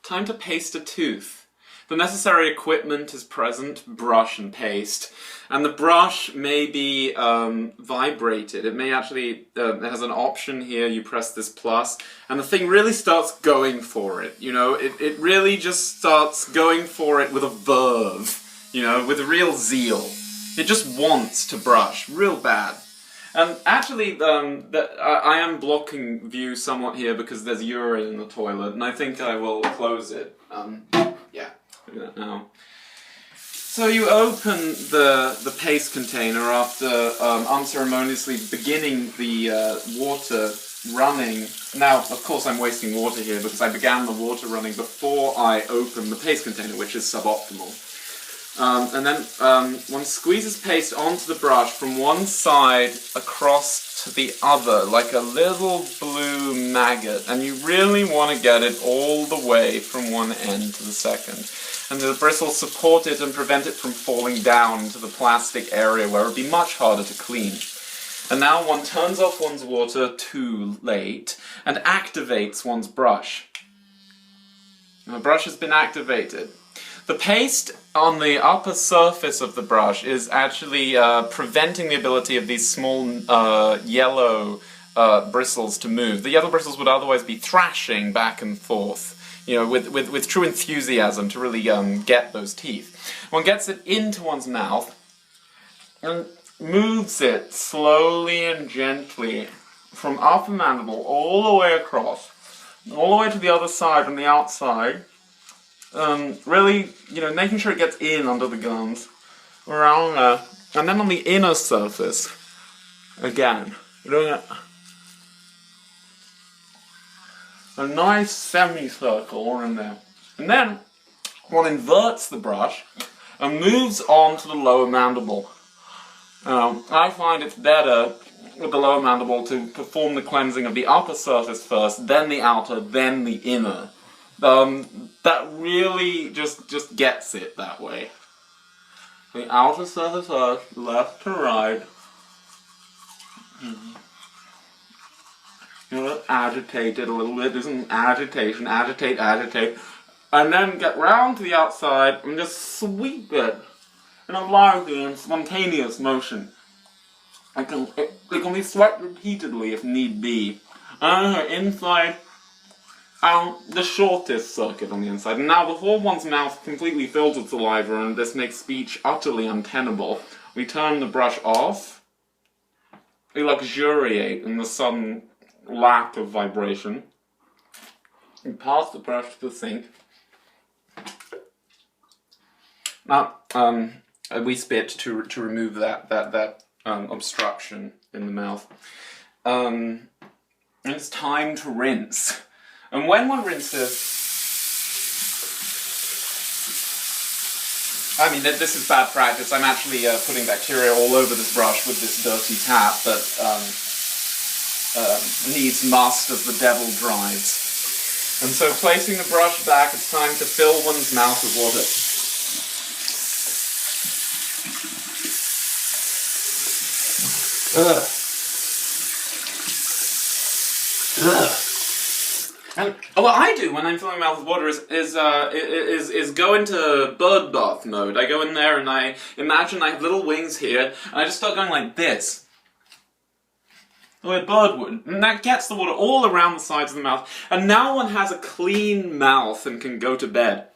time to paste a tooth. The necessary equipment is present, brush and paste. And the brush may be vibrated. It may actually, it has an option here, you press this plus, and the thing really starts going for it, you know? It really just starts going for it with a verve, you know, with a real zeal. It just wants to brush, real bad. And actually, I am blocking view somewhat here because there's urine in the toilet, and I think I will close it. Yeah, look at that now. So you open the paste container after unceremoniously beginning the water running. Now, of course, I'm wasting water here because I began the water running before I opened the paste container, which is suboptimal. And then one squeezes paste onto the brush from one side across to the other, like a little blue maggot, and you really want to get it all the way from one end to the second. And the bristles support it and prevent it from falling down into the plastic area where it would be much harder to clean. And now one turns off one's water too late and activates one's brush. And the brush has been activated. The paste on the upper surface of the brush is actually preventing the ability of these small yellow bristles to move. The yellow bristles would otherwise be thrashing back and forth, you know, with true enthusiasm to really get those teeth. One gets it into one's mouth and moves it slowly and gently from upper mandible all the way across, all the way to the other side on the outside. Really, you know, making sure it gets in under the gums, around there, and then on the inner surface, again, doing a nice semicircle in there. And then, one inverts the brush and moves on to the lower mandible. I find it's better with the lower mandible to perform the cleansing of the upper surface first, then the outer, then the inner. That really just gets it that way. The outer surface first, left to right. You know, agitate it a little bit, do some agitation, agitate, and then get round to the outside and just sweep it in a lively and spontaneous motion. It can be swept repeatedly if need be. And inside, the shortest circuit on the inside. And now, before one's mouth completely fills with saliva and this makes speech utterly untenable, we turn the brush off. We luxuriate in the sudden lack of vibration. We pass the brush to the sink. Now, we spit to remove that obstruction in the mouth. And it's time to rinse. And when one rinses, I mean, this is bad practice. I'm actually putting bacteria all over this brush with this dirty tap that needs must as the devil drives. And so placing the brush back, it's time to fill one's mouth with water. And what I do when I'm filling my mouth with water is go into bird bath mode. I go in there and I imagine I have little wings here, and I just start going like this. The way a bird would. And that gets the water all around the sides of the mouth. And now one has a clean mouth and can go to bed.